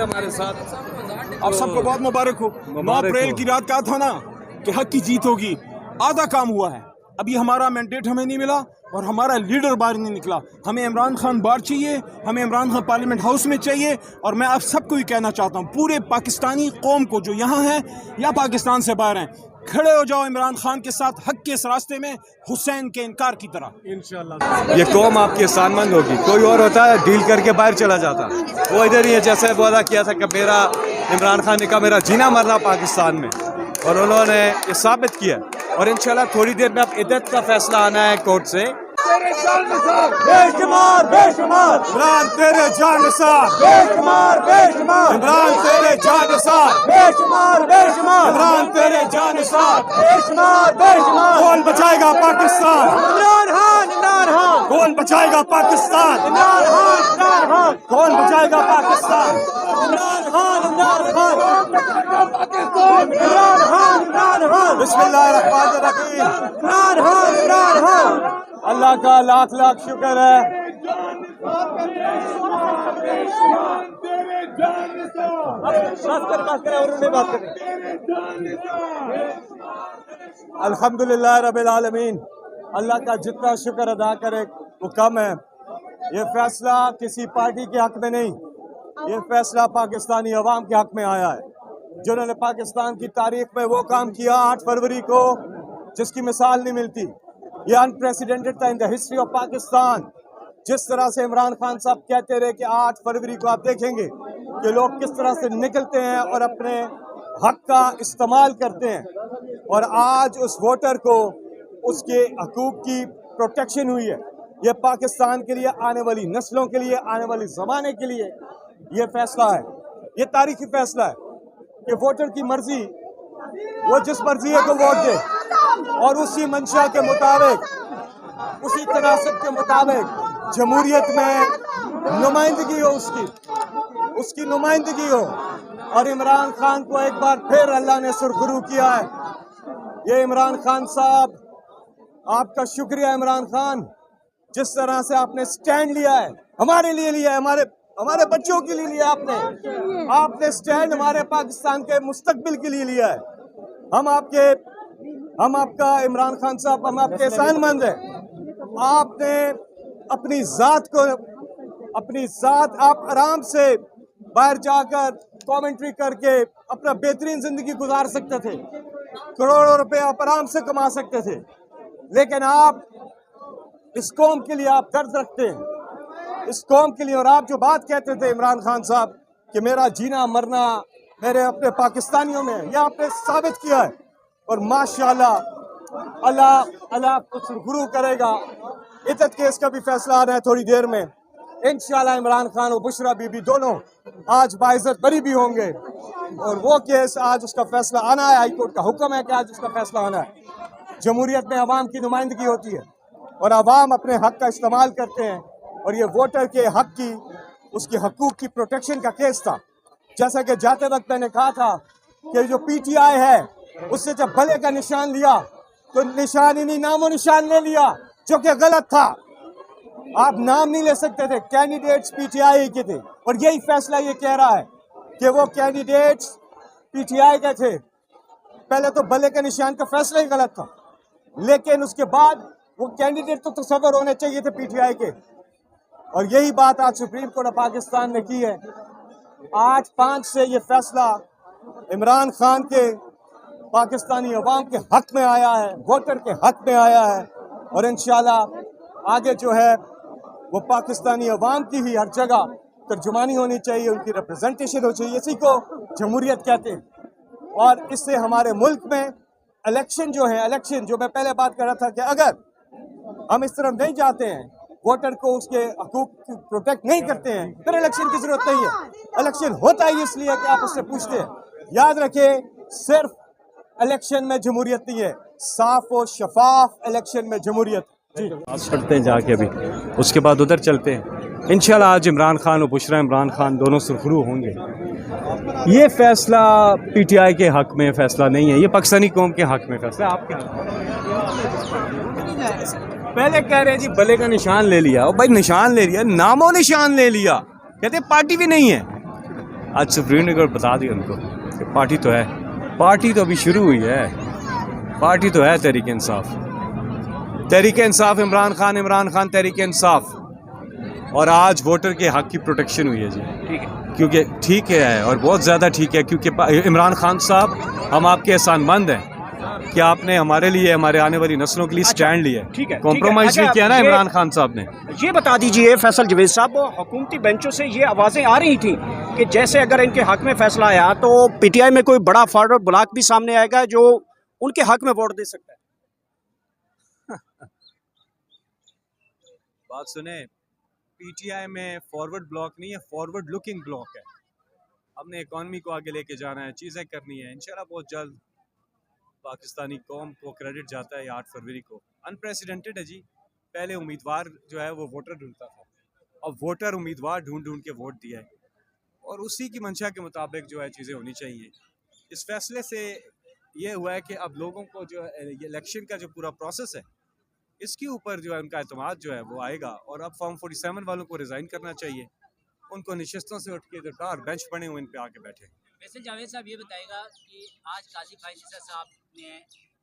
हमारे साथ। आप सबको बहुत मुबारक हो। 9 अप्रैल की रात कहा था ना कि हक की जीत होगी, आधा काम हुआ है। अभी हमारा मैंडेट हमें नहीं मिला और हमारा लीडर बाहर नहीं निकला। हमें इमरान खान बाहर चाहिए, हमें इमरान खान पार्लियामेंट हाउस में चाहिए। और मैं आप सबको ही कहना चाहता हूँ, पूरे पाकिस्तानी कौम को जो यहाँ है या पाकिस्तान से बाहर हैं, खड़े हो जाओ इमरान खान के साथ हक के इस रास्ते में, हुसैन के इनकार की तरह। इंशाल्लाह ये कौम आपकी एहसानमंद होगी। कोई और होता है डील करके बाहर चला जाता, वो इधर ही है। जैसे वादा किया था कि मेरा इमरान खान ने कहा मेरा जीना मरना पाकिस्तान में, और उन्होंने ये साबित किया। और इंशाल्लाह थोड़ी देर में अब इद्दत का फैसला आना है कोर्ट से। बेशुमार बेशुमार इमरान तेरे जानसार, बेशुमार बेशुमार इमरान तेरे जानसार, बेशुमार बेशुमार इमरान तेरे जानसार, बेशुमार बेशुमार। कौन बचाएगा पाकिस्तान? इमरान खान, इमरान खान। कौन बचाएगा पाकिस्तान? इमरान खान, इमरान खान। कौन बचाएगा पाकिस्तान? इमरान खान, इमरान खान। पाकिस्तान इमरान खान, इमरान खान। बिस्मिल्लाहिर्रहमानिर्रहीम। इमरान खान, इमरान खान। अल्लाह का लाख लाख शुक्र है। अल्हम्दुलिल्लाह रब्बिल आलमीन। अल्लाह का जितना शुक्र अदा करे वो कम है। ये फैसला किसी पार्टी के हक में नहीं, ये फैसला पाकिस्तानी अवाम के हक में आया है, जिन्होंने पाकिस्तान की तारीख में वो काम किया 8 फरवरी को जिसकी मिसाल नहीं मिलती। ये अनप्रेसिडेंटेड था in the history of Pakistan. जिस तरह से इमरान खान साहब कहते रहे कि 8 फरवरी को आप देखेंगे कि लोग किस तरह से निकलते हैं और अपने हक का इस्तेमाल करते हैं, और आज उस वोटर को उसके हकूक की प्रोटेक्शन हुई है। ये पाकिस्तान के लिए, आने वाली नस्लों के लिए, आने वाली ज़माने के लिए ये फैसला है, ये तारीखी फैसला है कि वोटर की मर्जी, वो जिस मर्जी को वोट दे और उसी मंशा के मुताबिक, उसी तनासब के मुताबिक जमहूरियत में नुमाइंदगी हो, उसकी नुमाइंदगी हो। और इमरान खान को एक बार फिर अल्लाह ने सुरखरू किया है। ये इमरान खान साहब, आपका शुक्रिया इमरान खान, जिस तरह से आपने स्टैंड लिया है, हमारे लिए लिया है, हमारे बच्चों के लिए लिया आपने स्टैंड हमारे पाकिस्तान के मुस्तकबिल के लिए लिया है। हम आपका इमरान खान साहब, हम आपके एहसानमंद हैं। आपने अपनी ज़ात आप आराम से बाहर जाकर कमेंट्री करके अपना बेहतरीन जिंदगी गुजार सकते थे, करोड़ों रुपए आप आराम से कमा सकते थे, लेकिन आप इस कौम के लिए आप दर्द रखते हैं, इस कौम के लिए। और आप जो बात कहते थे इमरान खान साहब कि मेरा जीना मरना मेरे अपने पाकिस्तानियों में, यह आपने साबित किया है। और माशाल्लाह अल्लाह आपको सुरखरू करेगा। इद्दत केस का भी फैसला आ रहा है थोड़ी देर में। इंशाल्लाह इमरान खान और बुशरा बीबी दोनों आज बाइज्जत बरी भी होंगे, और वो केस आज उसका फैसला आना है। हाई कोर्ट का हुक्म है कि आज उसका फैसला आना है। जमहूरियत में अवाम की नुमाइंदगी होती है और अवाम अपने हक का इस्तेमाल करते हैं, और ये वोटर के हक की, उसके हकूक की प्रोटेक्शन का केस था। जैसा कि जाते वक्त मैंने कहा था कि जो PTI है उससे जब भले का निशान लिया तो निशान ही नहीं, नामो निशान ले लिया, जो कि गलत था। आप नाम नहीं ले सकते थे, कैंडिडेट्स PTI के थे। और यही फैसला ये कह रहा है कि वो कैंडिडेट्स PTI के थे। पहले तो भले के निशान का फैसला ही गलत था, लेकिन उसके बाद वो कैंडिडेट तो तस्वर होने चाहिए थे PTI के। और यही बात आज सुप्रीम कोर्ट ऑफ पाकिस्तान ने की है। 8-5 से ये फैसला इमरान खान के पाकिस्तानी अवाम के हक में आया है, वोटर के हक में आया है। और इंशाल्लाह आगे जो है वो पाकिस्तानी अवाम की ही हर जगह तर्जुमानी होनी चाहिए, उनकी रिप्रेजेंटेशन होनी चाहिए। इसी को जमहूरियत कहते हैं। और इससे हमारे मुल्क में इलेक्शन जो है, इलेक्शन जो मैं पहले बात कर रहा था कि अगर हम इस तरफ नहीं जाते हैं, वोटर को उसके हकूक प्रोटेक्ट नहीं करते हैं, फिर इलेक्शन की जरूरत नहीं है। इलेक्शन होता ही इसलिए कि आप उससे पूछते हैं। याद रखें, सिर्फ इलेक्शन में जमहूरियत नहीं है, साफ और शफाफ इलेक्शन में जमहूरियत। जी पढ़ते हैं जाके, अभी उसके बाद उधर चलते हैं। इंशाल्लाह आज इमरान खान और बुशरा इमरान खान दोनों सुरखरू होंगे। ये फैसला PTI के हक में फैसला नहीं है, ये पाकिस्तानी कौम के हक में फैसला। आपके पहले कह रहे हैं जी भले का निशान ले लिया, और भाई निशान ले लिया, नामो निशान ले लिया, कहते पार्टी भी नहीं है। आज सुप्रीम कोर्ट बता दी उनको कि पार्टी तो है, पार्टी तो अभी शुरू हुई है, पार्टी तो है तहरीक इंसाफ। तहरीक इंसाफ इमरान खान तहरीक इंसाफ। और आज वोटर के हक की प्रोटेक्शन हुई है जी। ठीक है, क्योंकि ठीक है और बहुत ज़्यादा ठीक है, क्योंकि इमरान खान साहब हम आपके एहसानमंद हैं कि आपने हमारे लिए, हमारे आने वाली नस्लों के लिए स्टैंड लिया है। ठीक है, कॉम्प्रोमाइज़ ठीक है। नहीं किया ना ये- इमरान खान साहब ने। ये बता दीजिए फैसल जवेद साहब, हुकूमती बेंचों से ये आवाज़ें आ रही थी कि जैसे अगर इनके हक में फैसला आया तो पीटीआई में कोई बड़ा फॉरवर्ड ब्लॉक भी सामने आएगा जो उनके हक में वोट दे सकता है। बात सुने, पीटीआई में फॉरवर्ड ब्लॉक नहीं है, फॉरवर्ड लुकिंग ब्लॉक है। हमने इकॉनमी को आगे लेके जाना है, चीज़ें करनी है। इंशाल्लाह बहुत जल्द पाकिस्तानी कौम को क्रेडिट जाता है 8 फरवरी को। अनप्रेसिडेंटेड है जी। पहले उम्मीदवार जो है वो वोटर ढूंढता था, अब वोटर उम्मीदवार ढूंढ ढूंढ के वोट दिया है, और उसी की मंशा के मुताबिक जो है चीज़ें होनी चाहिए। इस फैसले से ये हुआ है कि अब लोगों को जो है ये इलेक्शन का जो पूरा प्रोसेस है इसके ऊपर जो है उनका एतमाद जो है वो आएगा। और अब फॉर्म 47 वालों को रिज़ाइन करना चाहिए, उनको नशस्तों से उठ के जो टार बेंच बने हुए इन पे आके बैठे। वैसे जावेद साहब ये बताएगा कि आज काजी फाइज ईसा साहब ने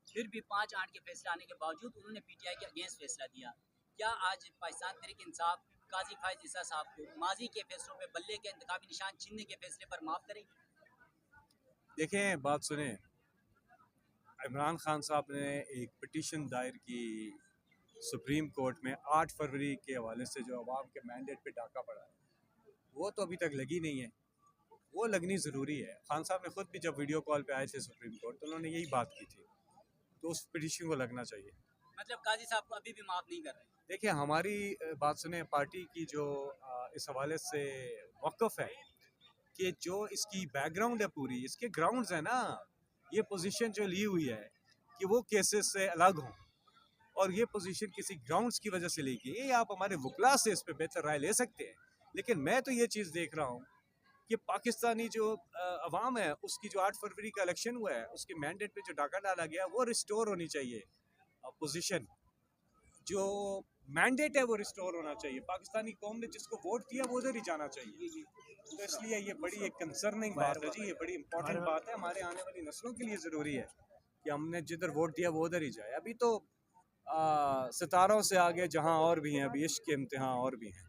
फिर भी 5-8 के फैसले आने के बावजूद उन्होंने पीटीआई के अगेंस्ट फैसला दिया। क्या आज पाकिस्तान तहरीक इंसाफ काजी फाइज ईसा साहब को माजी के फैसलों पे बल्ले के इंतखाबी निशान छीनने के फैसले पर माफ़ करेगी? देखें, बात सुने, इमरान खान साहब ने एक पिटीशन दायर की सुप्रीम कोर्ट में 8 फरवरी के हवाले से जो अवाम के मैंडेट पे डाका पड़ा है, वो तो अभी तक लगी नहीं है, वो लगनी ज़रूरी है। खान साहब ने खुद भी जब वीडियो कॉल पे आए थे सुप्रीम कोर्ट तो उन्होंने यही बात की थी, तो उस पिटीशन को लगना चाहिए। मतलब काजी साहब को अभी भी माफ़ नहीं कर रहे? देखिए, हमारी बात सुने, पार्टी की जो इस हवाले से वक़्फ़ है कि जो इसकी बैकग्राउंड है पूरी, इसके ग्राउंड्स है ना, ये पोजीशन जो ली हुई है कि वो केसेस से अलग हों, और ये पोजीशन किसी ग्राउंड्स की वजह से ली गई। ये आप हमारे वकला से इस पे बेहतर राय ले सकते हैं, लेकिन मैं तो ये चीज़ देख रहा हूँ कि पाकिस्तानी जो अवाम है उसकी जो 8 फरवरी का इलेक्शन हुआ है उसके मैंडेट पे जो डाका डाला गया वो रिस्टोर होनी चाहिए। पोजीशन जो मैंडेट है वो रिस्टोर होना चाहिए। पाकिस्तानी कौम ने जिसको वोट दिया वो उधर ही जाना चाहिए। तो इसलिए ये बड़ी एक कंसर्निंग बात है जी, ये बड़ी इंपॉर्टेंट बात है, हमारे आने वाली नस्लों के लिए ज़रूरी है कि हमने जिधर वोट दिया वो उधर ही जाए। अभी तो सितारों से आगे जहां और भी हैं, अभी इश्क के इम्तिहान और भी हैं।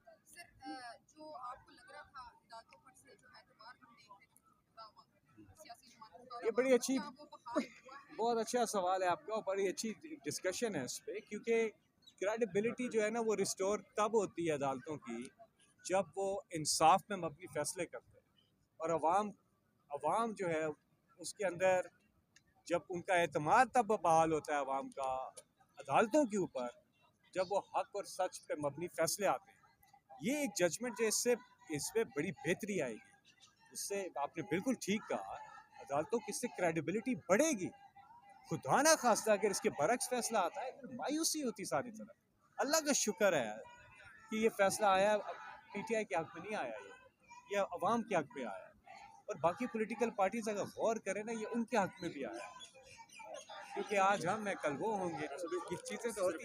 जो आपको लग रहा था अदालतों पर से जो एतबार हम देख रहे थे सियासी जमातों का, ये बड़ी अच्छी, क्या वो बहाल हुआ है? बहुत अच्छा सवाल है आपका, और बड़ी अच्छी डिस्कशन है इस पर, क्योंकि क्रेडिबिलिटी जो है ना वो रिस्टोर तब होती है अदालतों की जब वो इंसाफ में मबनी फैसले करते हैं, और अवाम जो है उसके अंदर जब उनका एतमाद तब बहाल होता है अवाम का अदालतों के ऊपर, जब वो हक और सच पे मबनी फैसले आते हैं। ये एक जजमेंट जो इससे बड़ी बेहतरी आएगी। इससे आपने बिल्कुल ठीक कहा, अदालतों की इससे क्रेडिबिलिटी बढ़ेगी। खुदा ना खास्ता अगर इसके बरक्स फैसला आता है तो मायूसी होती सारी तरफ। अल्लाह का शुक्र है कि ये फैसला आया, पीटीआई के हक में नहीं आया, ये अवाम के हक में आया, और बाकी पॉलिटिकल पार्टीज अगर गौर करें ना ये उनके हक में भी आया, क्योंकि आज हम मैं कल वो होंगे, तो चीज़ें तो होती हैं।